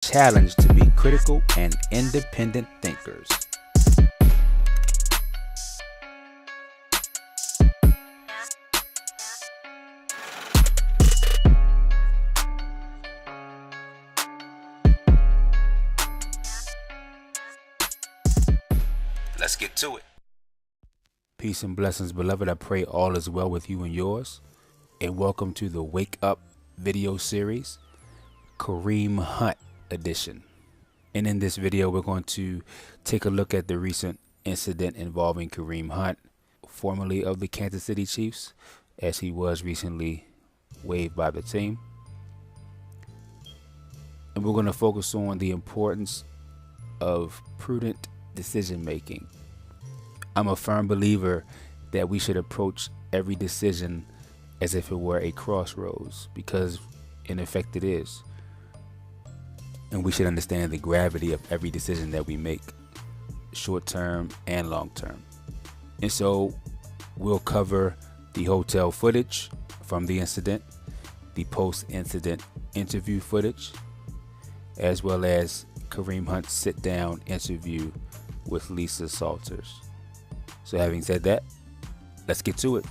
challenged to be critical and independent thinkers. Let's get to it. Peace and blessings, beloved. I pray all is well with you and yours. And welcome to the Wake Up video series, Kareem Hunt edition. And in this video, we're going to take a look at the recent incident involving Kareem Hunt, formerly of the Kansas City Chiefs, as he was recently waived by the team. And we're going to focus on the importance of prudent decision making. I'm a firm believer that we should approach every decision as if it were a crossroads, because in effect it is. And we should understand the gravity of every decision that we make, short term and long term. And so we'll cover the hotel footage from the incident, the post-incident interview footage, as well as Kareem Hunt's sit-down interview with Lisa Salters. So having said that, let's get to it.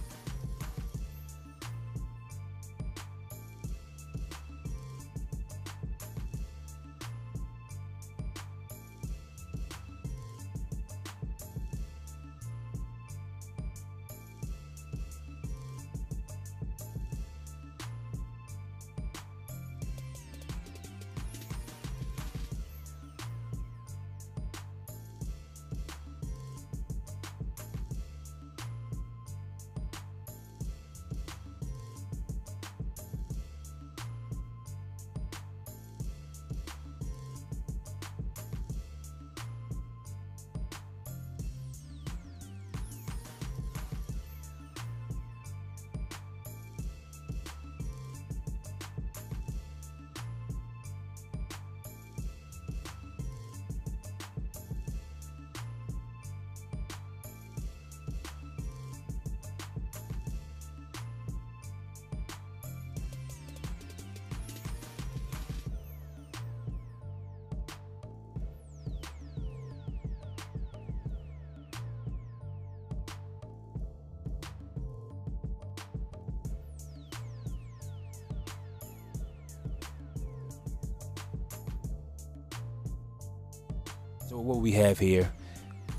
So what we have here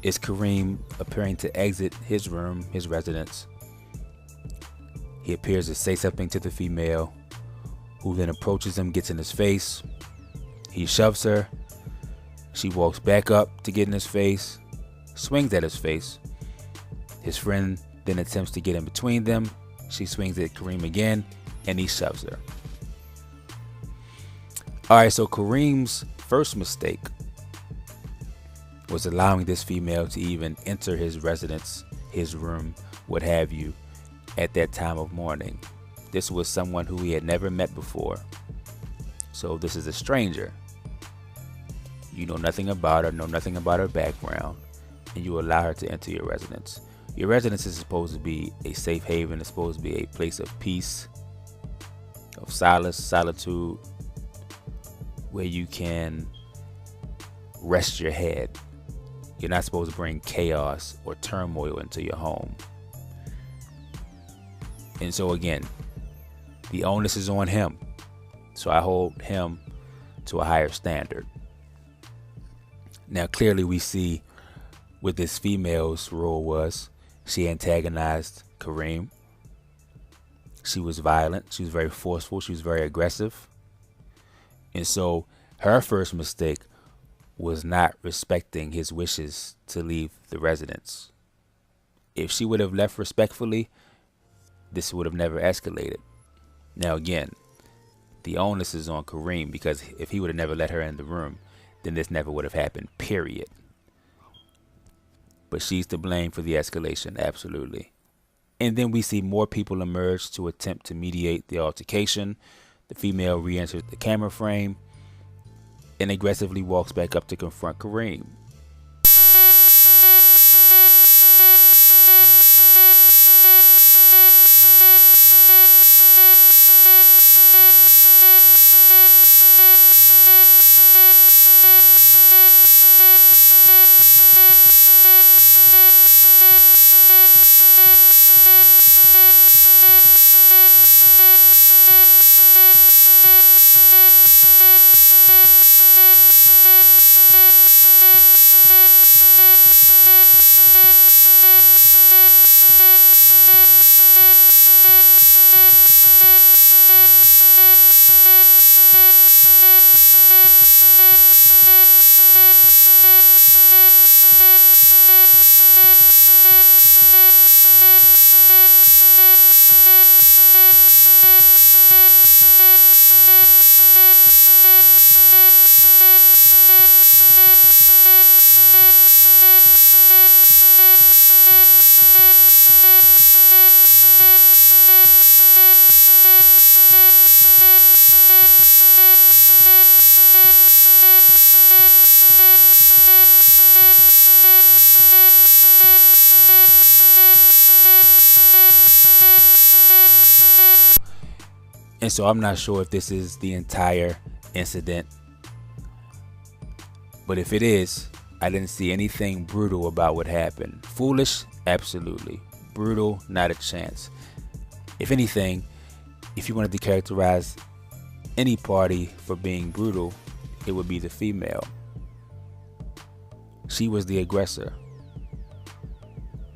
is Kareem appearing to exit his room, his residence. He appears to say something to the female, who then approaches him, gets in his face. He shoves her. She walks back up to get in his face, swings at his face. His friend then attempts to get in between them. She swings at Kareem again, and he shoves her. All right, so Kareem's first mistake was allowing this female to even enter his residence, his room, what have you, at that time of morning. This was someone who he had never met before. So this is a stranger. You know nothing about her, know nothing about her background, and you allow her to enter your residence. Your residence is supposed to be a safe haven. It's supposed to be a place of peace, of solace, solitude, where you can rest your head. You're not supposed to bring chaos or turmoil into your home. And so again, the onus is on him. So I hold him to a higher standard. Now clearly we see what this female's role was. She antagonized Kareem. She was violent. She was very forceful. She was very aggressive. And so her first mistake was not respecting his wishes to leave the residence. If she would have left respectfully, this would have never escalated. Now again, the onus is on Kareem, because if he would have never let her in the room, then this never would have happened, period. But she's to blame for the escalation, absolutely. And then we see more people emerge to attempt to mediate the altercation. The female re-enters the camera frame and aggressively walks back up to confront Kareem. And so I'm not sure if this is the entire incident, but if it is, I didn't see anything brutal about what happened. Foolish? Absolutely. Brutal? Not a chance. If anything, if you wanted to characterize any party for being brutal, it would be the female. She was the aggressor.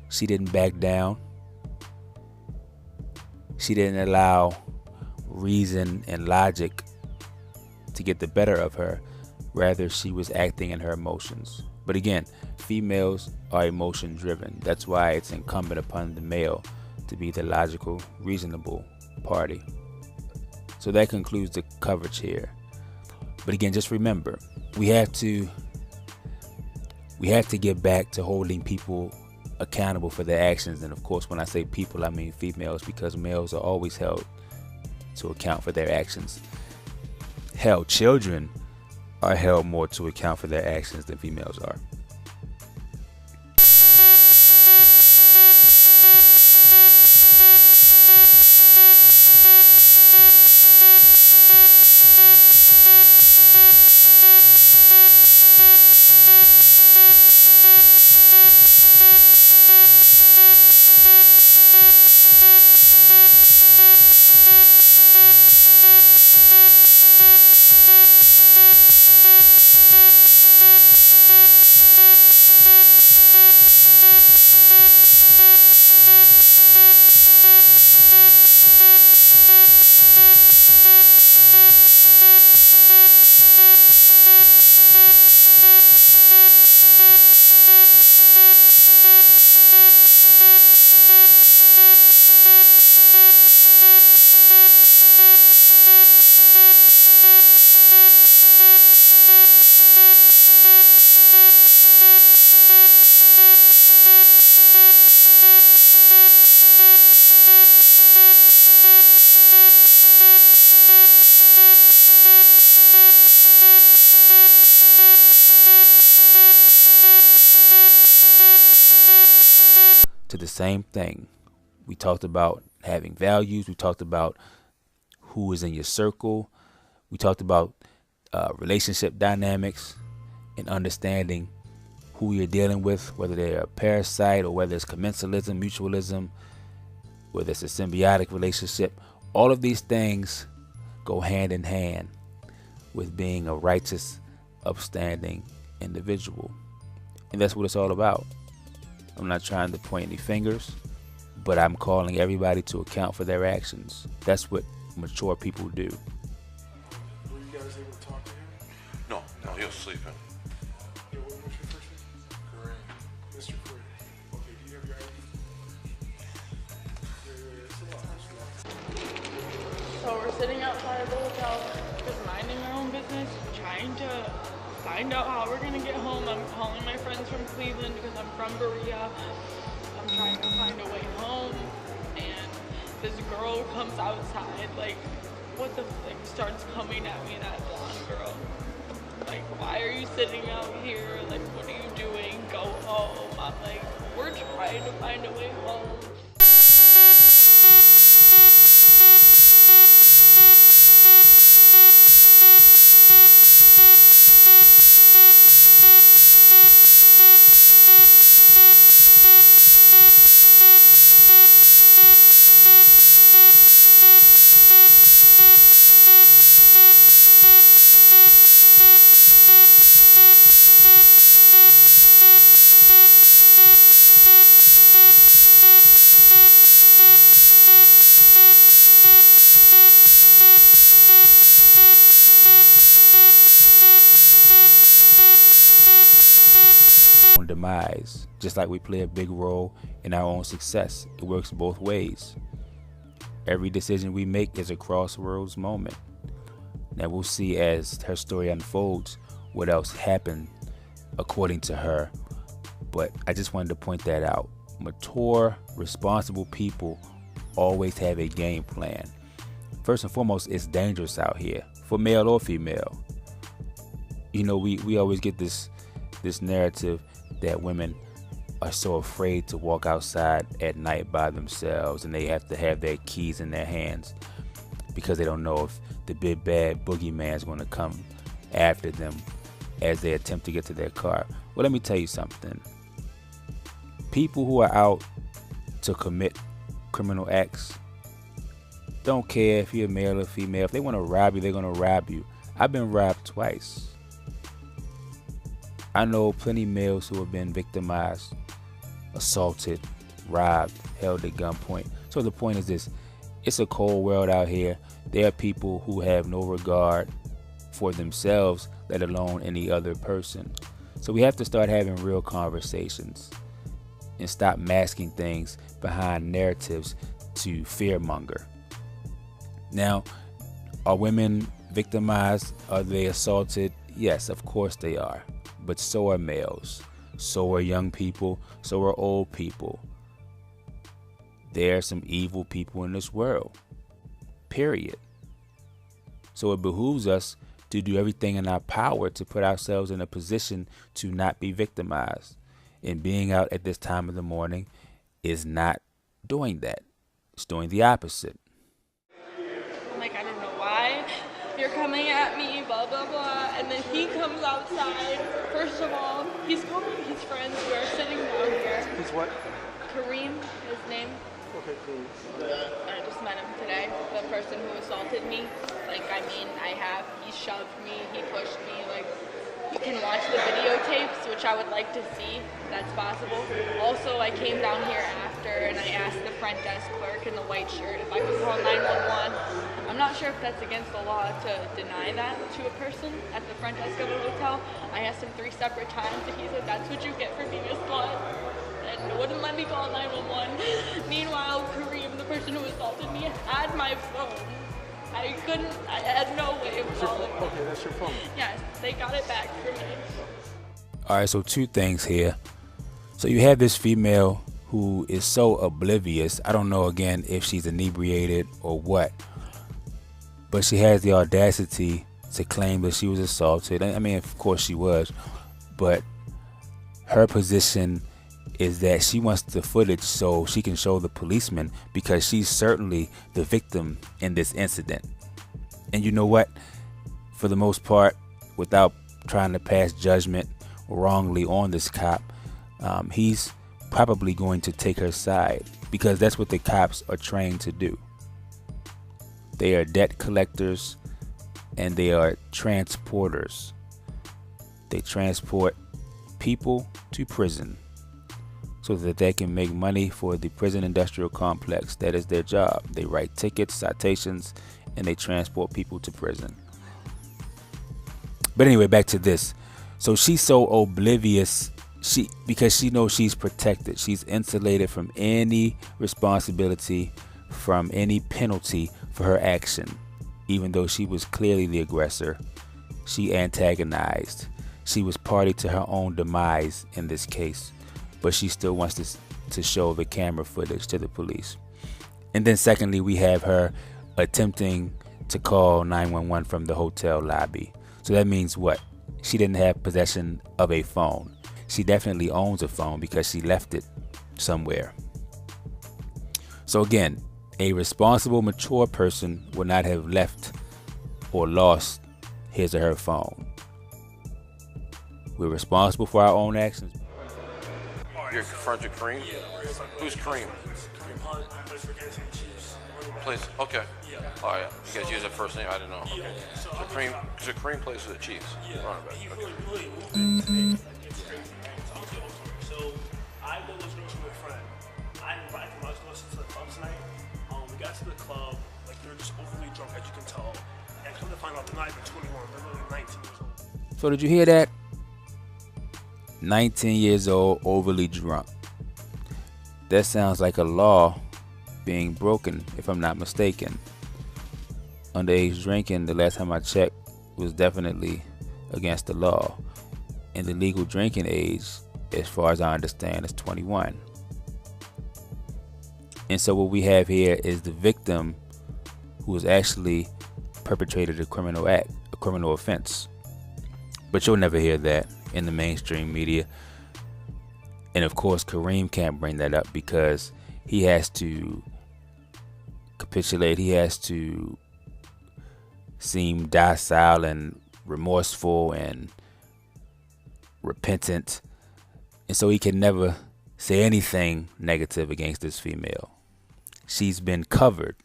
She didn't back down. She didn't allow reason and logic to get the better of her. Rather, she was acting in her emotions. But again, females are emotion driven. That's why it's incumbent upon the male to be the logical, reasonable party. So that concludes the coverage here. But again, just remember, we have to get back to holding people accountable for their actions. And of course, when I say people, I mean females, because males are always held to account for their actions. Hell, children are held more to account for their actions than females are. To the same thing. We talked about having values. We talked about who is in your circle. We talked about relationship dynamics and understanding who you're dealing with, whether they're a parasite or whether it's commensalism, mutualism, whether it's a symbiotic relationship. All of these things go hand in hand with being a righteous, upstanding individual. And that's what it's all about. I'm not trying to point any fingers, but I'm calling everybody to account for their actions. That's what mature people do. Were you guys able to talk to him? No, he was sleeping. Yeah, what's your first name? Kareem. Mr. Kareem. Okay, do you have your ID? So we're sitting outside of the hotel, just minding our own business, trying to find out how we're gonna get home. I'm calling my friends from Cleveland because I'm from Berea. I'm trying to find a way home, and this girl comes outside, like, what the frick, starts coming at me, that blonde girl. Like, why are you sitting out here? Like, what are you doing? Go home. I'm like, we're trying to find a way home. Demise. Just like we play a big role in our own success, it works both ways. Every decision we make is a crossroads moment. Now we'll see as her story unfolds what else happened according to her, but I just wanted to point that out. Mature, responsible people always have a game plan. First and foremost, it's dangerous out here for male or female. You know, we always get this narrative that women are so afraid to walk outside at night by themselves and they have to have their keys in their hands. because they don't know if the big bad boogeyman is going to come after them as they attempt to get to their car. Well, let me tell you something. People who are out to commit criminal acts don't care if you're male or female. If they want to rob you, they're going to rob you. I've been robbed twice. I know plenty of males who have been victimized, assaulted, robbed, held at gunpoint. So the point is this: it's a cold world out here. There are people who have no regard for themselves, let alone any other person. So we have to start having real conversations and stop masking things behind narratives to fearmonger. Now, are women victimized? Are they assaulted? Yes, of course they are. But so are males. So are young people. So are old people. There are some evil people in this world. Period. So it behooves us to do everything in our power to put ourselves in a position to not be victimized. And being out at this time of the morning is not doing that. It's doing the opposite. I'm like, I don't know why you're coming at me, blah, blah, blah. And then he comes outside. First of all, he's calling his friends who are sitting down here. He's what? Kareem, his name. Okay, please. I just met him today. The person who assaulted me. He shoved me, he pushed me. Like, you can watch the videotapes, which I would like to see. That's possible. Also, I came down here after and I asked the front desk clerk in the white shirt if I could call 911. I'm not sure if that's against the law to deny that to a person at the front desk of a hotel. I asked him 3 separate times and he said, that's what you get for being a slut. And wouldn't let me call 911. Meanwhile, Kareem, the person who assaulted me, had my phone. I had no way of calling. Okay, that's your phone. Yes, they got it back for me. All right, so 2 things here. So you have this female who is so oblivious. I don't know, again, if she's inebriated or what. But she has the audacity to claim that she was assaulted. I mean, of course she was. But her position is that she wants the footage so she can show the policeman, because she's certainly the victim in this incident. And you know what? For the most part, without trying to pass judgment wrongly on this cop, he's probably going to take her side, because that's what the cops are trained to do. They are debt collectors and they are transporters. They transport people to prison so that they can make money for the prison industrial complex. That is their job. They write tickets, citations, and they transport people to prison. But anyway, back to this. So she's so oblivious, because she knows she's protected. She's insulated from any responsibility, from any penalty for her action. Even though she was clearly the aggressor, she antagonized. She was party to her own demise in this case. But she still wants to show the camera footage to the police. And then secondly, we have her attempting to call 911 from the hotel lobby. So that means what? She didn't have possession of a phone. She definitely owns a phone because she left it somewhere. So again, a responsible, mature person would not have left or lost his or her phone. We're responsible for our own actions. You're friends with Kareem? Who's Kareem? Kareem Hunt, plays for Kansas City Chiefs. Plays, okay. Oh, yeah. You guys use that first name? I didn't know. Okay. So Kareem plays for the Chiefs. Yeah. Running back. Okay. So I go to girls with a friend. I invited them to listen to the club tonight. We got to the club, like they're just overly drunk, as you can tell. And come to find out, they're not even 21, they're literally 19 years old. So did you hear that? 19 years old, overly drunk. That sounds like a law being broken, if I'm not mistaken. Underage drinking, the last time I checked, was definitely against the law. And the legal drinking age, as far as I understand, is 21. And so what we have here is the victim who has actually perpetrated a criminal act, a criminal offense. But you'll never hear that in the mainstream media. And of course, Kareem can't bring that up because he has to capitulate. He has to seem docile and remorseful and repentant, and so he can never say anything negative against this female. She's been covered.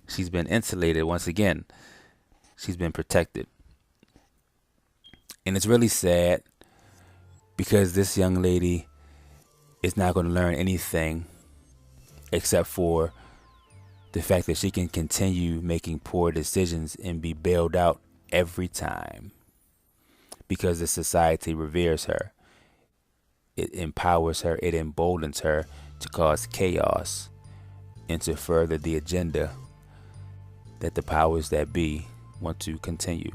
She's been insulated. Once again, she's been protected. And it's really sad because this young lady is not going to learn anything except for the fact that she can continue making poor decisions and be bailed out every time because the society reveres her. It empowers her. It emboldens her to cause chaos and to further the agenda that the powers that be want to continue.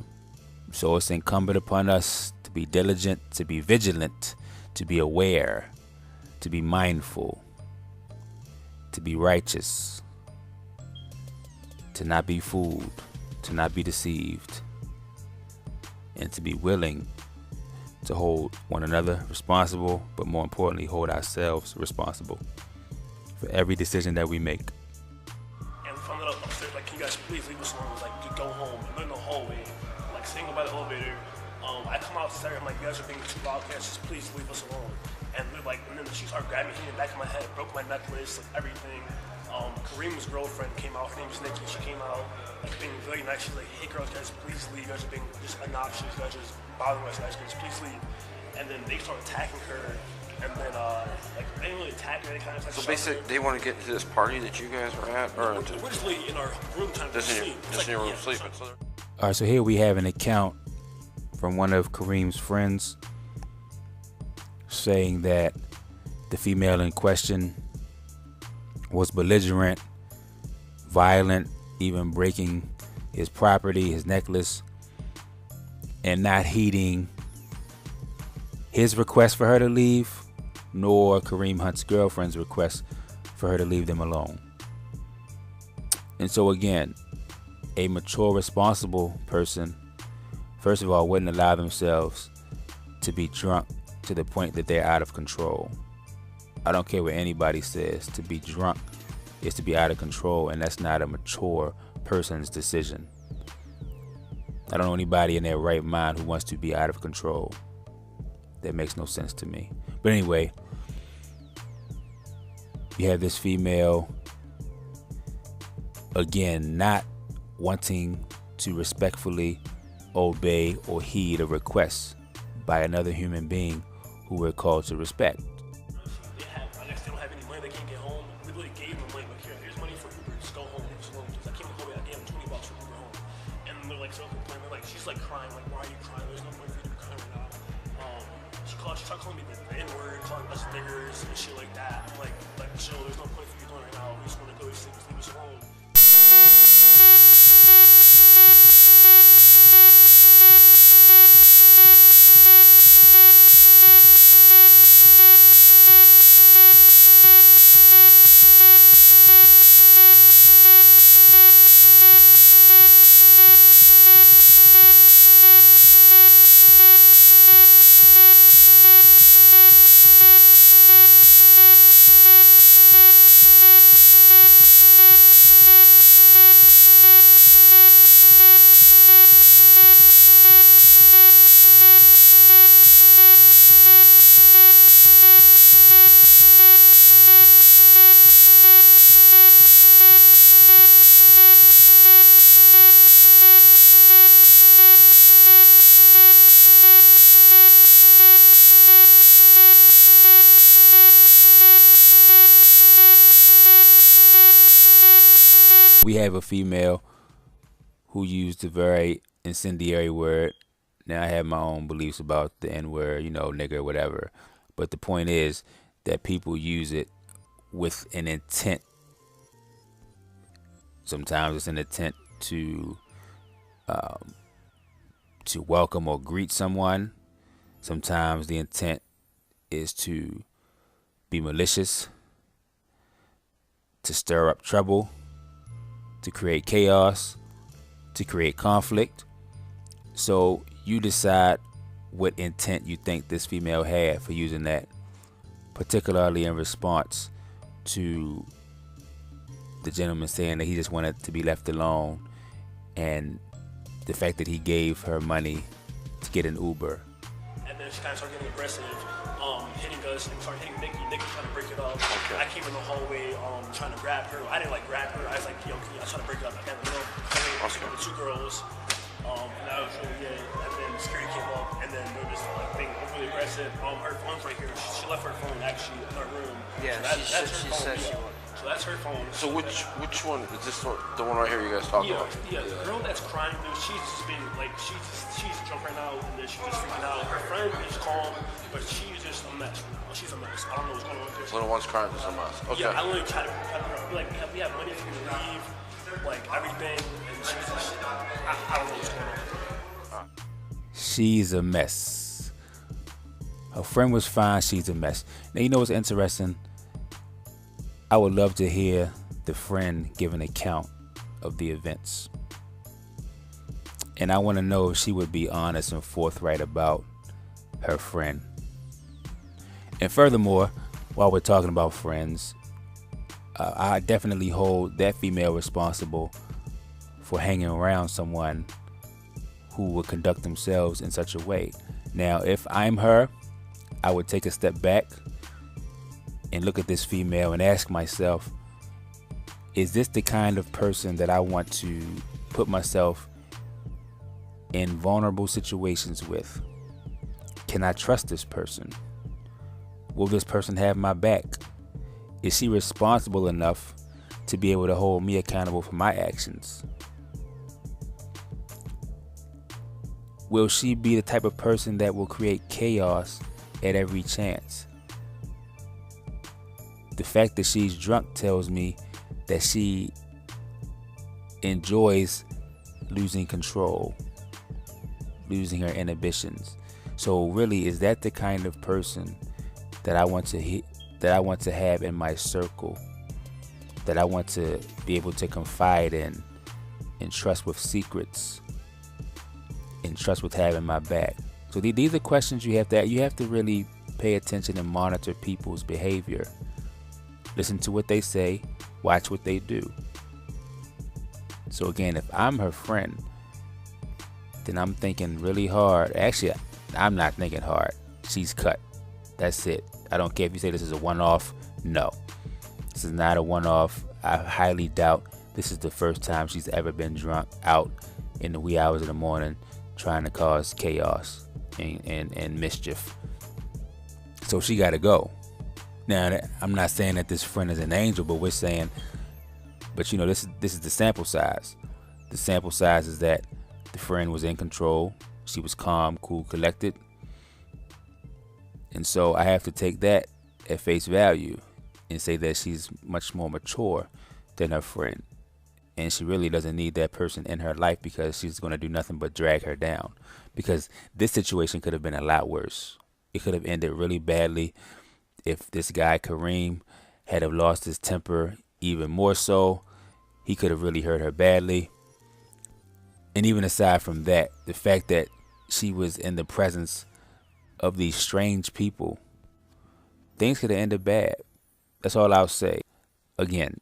So it's incumbent upon us to be diligent, to be vigilant, to be aware, to be mindful, to be righteous, to not be fooled, to not be deceived, and to be willing to hold one another responsible, but more importantly, hold ourselves responsible for every decision that we make. And we found it upstairs, like, can you guys please leave us alone? Like, just go home. And they're in the hallway, like, sitting by the elevator. I come outside, I'm like, you guys are being too loudcast, just please leave us alone. And they're like, and then she started grabbing me in the back of my head, broke my necklace, like, everything. Kareem's girlfriend came out, her name was Nikki, she came out, like, being very nice. She's like, hey girls, guys, please leave. You guys are being just obnoxious, you guys are just bothering us, guys, please leave. And then they started attacking her, and then, like, they didn't really attack her, they kind of like, So basically, they want to get to this party that you guys were at? Or we're just really in our room trying to sleep. Just in your room sleeping. All right, so here we have an account from one of Kareem's friends saying that the female in question was belligerent, violent, even breaking his property, his necklace, and not heeding his request for her to leave, nor Kareem Hunt's girlfriend's request for her to leave them alone. And so again, a mature, responsible person, first of all, wouldn't allow themselves to be drunk to the point that they're out of control. I don't care what anybody says. To be drunk is to be out of control, and that's not a mature person's decision. I don't know anybody in their right mind who wants to be out of control. That makes no sense to me. But anyway, you have this female, again, not wanting to respectfully obey or heed a request by another human being who we're called to respect. They don't have any money, they can't get home. We literally gave them money, like, here's money for Uber, just go home, leave us alone. I came home, I gave them $20 for Uber home. And they're like, so complaining, like, she's like crying, like, why are you crying? There's no point for you to be crying right now. She started calling me the N-word, calling us niggers and shit like that. I'm like, chill, there's no point for you doing right now. We just want to go to sleep, just leave us alone. We have a female who used a very incendiary word. Now, I have my own beliefs about the N-word, nigger, whatever. But the point is that people use it with an intent. Sometimes it's an intent to welcome or greet someone. Sometimes the intent is to be malicious, to stir up trouble, to create chaos, to create conflict. So you decide what intent you think this female had for using that, particularly in response to the gentleman saying that he just wanted to be left alone and the fact that he gave her money to get an Uber. And then she kind of started getting aggressive, hitting us and started hitting Nikki. Nikki trying to break it up. Okay. I came in the hallway trying to grab her. I didn't like grab her. I was like, yo, I was trying to break it up. I got the with the two girls. And that was really good. And then security came up, and then they were just like being overly aggressive. Her phone's right here. She left her phone actually in her room. Yeah, so she said she would. So that's her phone. So which one is this one? The one right here you guys talking about? Yeah, the girl that's crying, dude, she's just being like, she's drunk right now, and then she's just freaking out. Her friend is calm, but she's just a mess. She's a mess. I don't know what's going on with her. Little one's crying to some else. Okay. Yeah, I literally tried to be like, we have money for you to leave, like everything, and she's just, I don't know what's going on. She's a mess. Her friend was fine. She's a mess. Now, you know what's interesting? I would love to hear the friend give an account of the events. And I want to know if she would be honest and forthright about her friend. And furthermore, while we're talking about friends, I definitely hold that female responsible for hanging around someone who would conduct themselves in such a way. Now, if I'm her, I would take a step back and look at this female and ask myself, is this the kind of person that I want to put myself in vulnerable situations with? Can I trust this person? Will this person have my back? Is she responsible enough to be able to hold me accountable for my actions? Will she be the type of person that will create chaos at every chance? The fact that she's drunk tells me that she enjoys losing control, losing her inhibitions. So really, is that the kind of person that I want to have in my circle, that I want to be able to confide in, and trust with secrets, and trust with having my back? So these are questions you have to really pay attention and monitor people's behavior. Listen to what they say, watch what they do. So again, if I'm her friend, then I'm thinking really hard. Actually, I'm not thinking hard. She's cut. That's it. I don't care if you say this is a one-off. No, this is not a one-off. I highly doubt this is the first time she's ever been drunk out in the wee hours of the morning trying to cause chaos and mischief. So she got to go. Now, I'm not saying that this friend is an angel, but we're saying, but you know, this is the sample size. The sample size is that the friend was in control. She was calm, cool, collected. And so I have to take that at face value and say that she's much more mature than her friend. And she really doesn't need that person in her life, because she's going to do nothing but drag her down. Because this situation could have been a lot worse. It could have ended really badly if this guy, Kareem, had have lost his temper even more so. He could have really hurt her badly. And even aside from that, the fact that she was in the presence of these strange people, things could have ended bad. That's all I'll say. Again,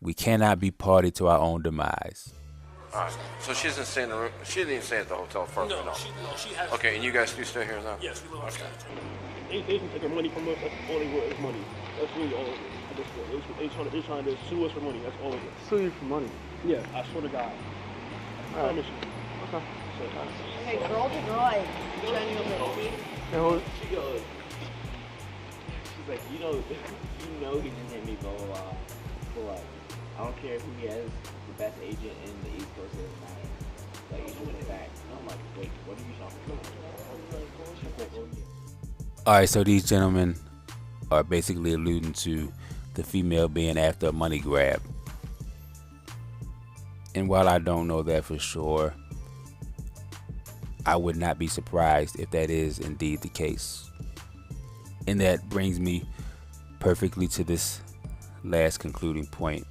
we cannot be party to our own demise. All right. So she didn't stay at the hotel first. No, she has. Okay, and you guys do stay here now? Yes, we live Okay. They can take our money from us. That's all they want is money. That's really all it is. They're trying to sue us for money. That's all it is. Sue you for money? Yeah, I swear to God. I promise you. Okay. Hey, girl to drive. Genuinely. She goes, she's like, you know he just hit me, blah, blah, blah. But like, I don't care who he has, the best agent in the East Coast doesn't matter. Like, he's doing it back. And I'm like, wait, what are you talking about? She's like, oh, yeah. All right, so these gentlemen are basically alluding to the female being after a money grab. And while I don't know that for sure, I would not be surprised if that is indeed the case. And that brings me perfectly to this last concluding point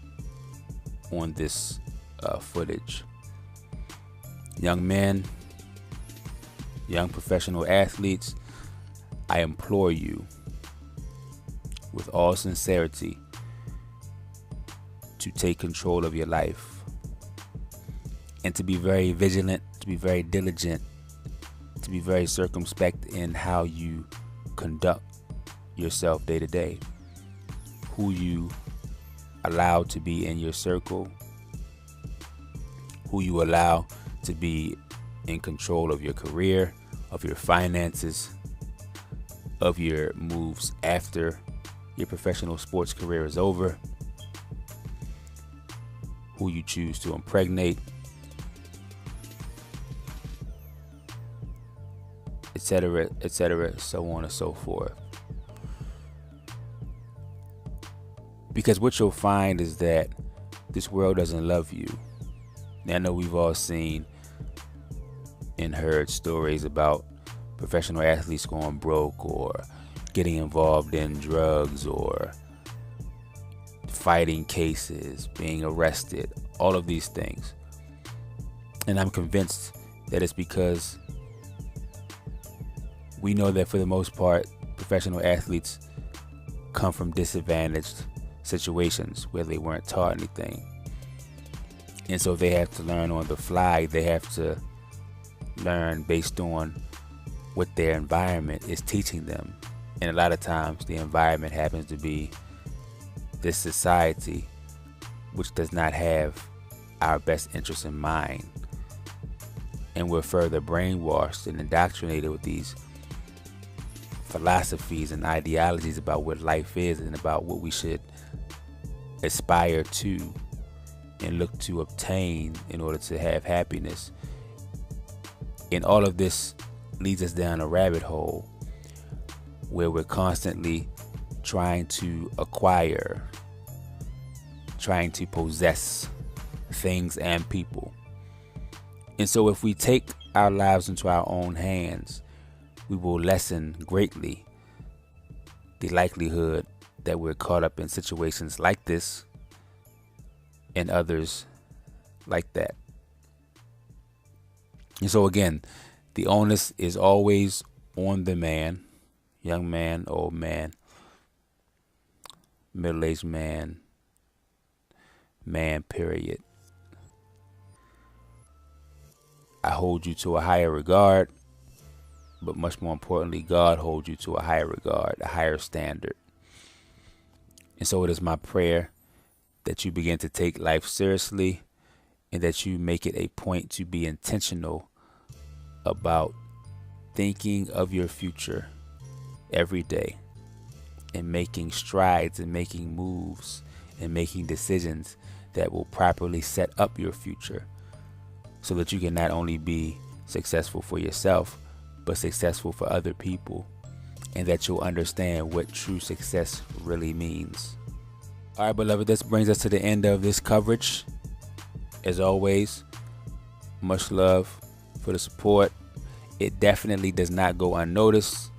on this footage. Young men, young professional athletes, I implore you with all sincerity to take control of your life. and to be very vigilant, to be very diligent, to be very circumspect in how you conduct yourself day to day, who you allow to be in your circle, who you allow to be in control of your career, of your finances, of your moves after your professional sports career is over, who you choose to impregnate, etc., etc., so on and so forth. Because what you'll find is that this world doesn't love you. Now, I know we've all seen and heard stories about professional athletes going broke or getting involved in drugs or fighting cases, being arrested, all of these things. And I'm convinced that it's because we know that for the most part, professional athletes come from disadvantaged situations where they weren't taught anything. And so they have to learn on the fly. They have to learn based on what their environment is teaching them. And a lot of times the environment happens to be this society which does not have our best interests in mind. And we're further brainwashed and indoctrinated with these philosophies and ideologies about what life is and about what we should aspire to and look to obtain in order to have happiness. And all of this leads us down a rabbit hole where we're constantly trying to acquire, trying to possess things and people. And so if we take our lives into our own hands, we will lessen greatly the likelihood that we're caught up in situations like this and others like that. And so again, the onus is always on the man, young man, old man, middle-aged man, period. I hold you to a higher regard, but much more importantly, God holds you to a higher regard, a higher standard. And so it is my prayer that you begin to take life seriously and that you make it a point to be intentional about thinking of your future every day and making strides and making moves and making decisions that will properly set up your future so that you can not only be successful for yourself, but successful for other people, and that you'll understand what true success really means. All right, beloved, this brings us to the end of this coverage. As always, much love for the support. It definitely does not go unnoticed.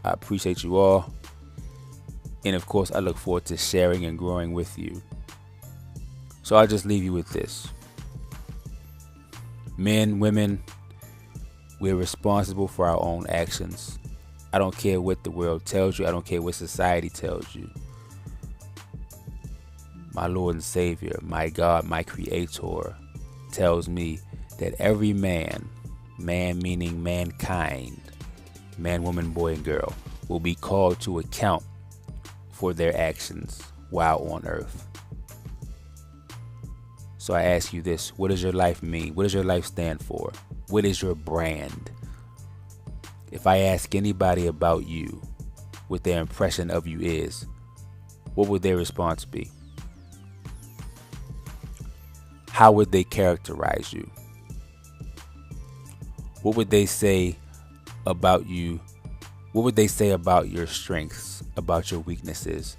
I appreciate you all. And of course, I look forward to sharing and growing with you. So I'll just leave you with this. Men, women, we're responsible for our own actions. I don't care what the world tells you. I don't care what society tells you. My Lord and Savior, my God, my Creator, tells me that every man meaning mankind, man, woman, boy, and girl, will be called to account for their actions while on earth. So I ask you this: what does your life mean? What does your life stand for? What is your brand? If I ask anybody about you what their impression of you is, what would their response be? How would they characterize you? What would they say about you? What would they say about your strengths, about your weaknesses,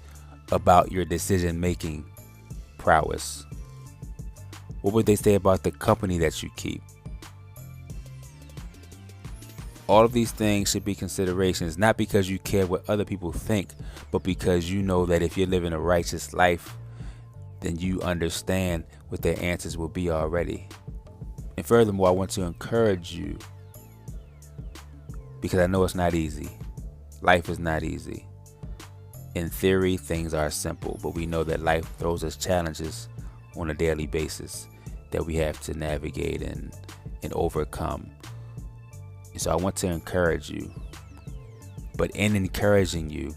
about your decision-making prowess? What would they say about the company that you keep? All of these things should be considerations, not because you care what other people think, but because you know that if you're living a righteous life, then you understand what their answers will be already. And furthermore, I want to encourage you, because I know it's not easy. Life is not easy. In theory, things are simple, but we know that life throws us challenges on a daily basis. that we have to navigate and overcome. And so I want to encourage you, but in encouraging you,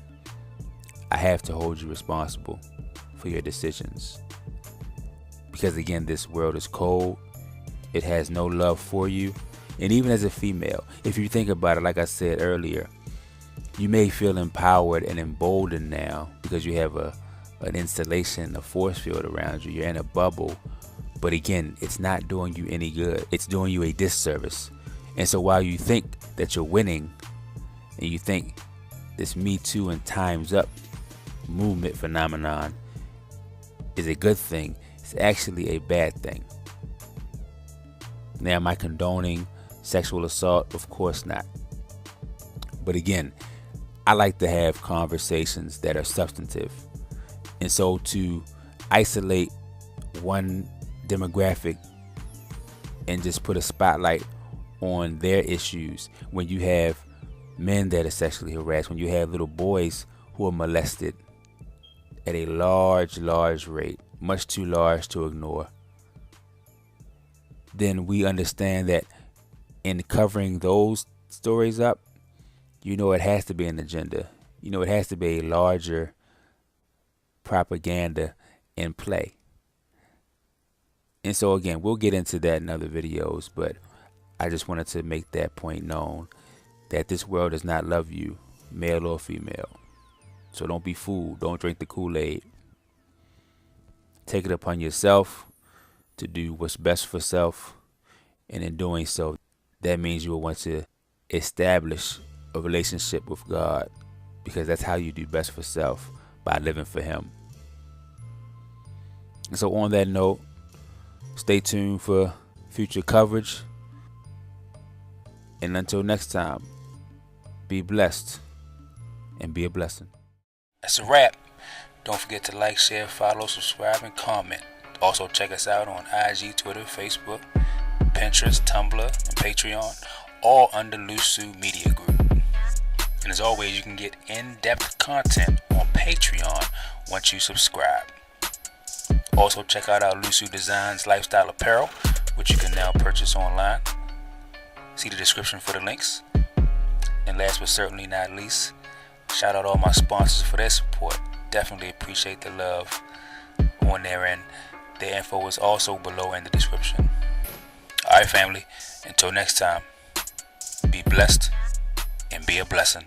I have to hold you responsible for your decisions. Because again, this world is cold. It has no love for you. And even as a female, if you think about it, like I said earlier, you may feel empowered and emboldened now because you have an installation, a force field around you. You're in a bubble. But again, it's not doing you any good. It's doing you a disservice. And so while you think that you're winning, and you think this Me Too and Time's Up movement phenomenon is a good thing, it's actually a bad thing. Now, am I condoning sexual assault? Of course not. But again, I like to have conversations that are substantive. And so to isolate one demographic and just put a spotlight on their issues, when you have men that are sexually harassed, when you have little boys who are molested at a large rate, much too large to ignore, then we understand that in covering those stories up, it has to be an agenda. It has to be a larger propaganda in play. And so again, we'll get into that in other videos, but I just wanted to make that point known, that this world does not love you, male or female. So don't be fooled. Don't drink the Kool-Aid. Take it upon yourself to do what's best for self. And in doing so, that means you will want to establish a relationship with God, because that's how you do best for self, by living for Him. And so on that note, stay tuned for future coverage. And until next time, be blessed and be a blessing. That's a wrap. Don't forget to like, share, follow, subscribe, and comment. Also check us out on IG, Twitter, Facebook, Pinterest, Tumblr, and Patreon, all under LUSU Media Group. And as always, you can get in-depth content on Patreon once you subscribe. Also check out our LUSU Designs lifestyle apparel, which you can now purchase online. See the description for the links. And last but certainly not least, shout out all my sponsors for their support. Definitely appreciate the love on there, and their info is also below in the description. Alright family, until next time, be blessed and be a blessing.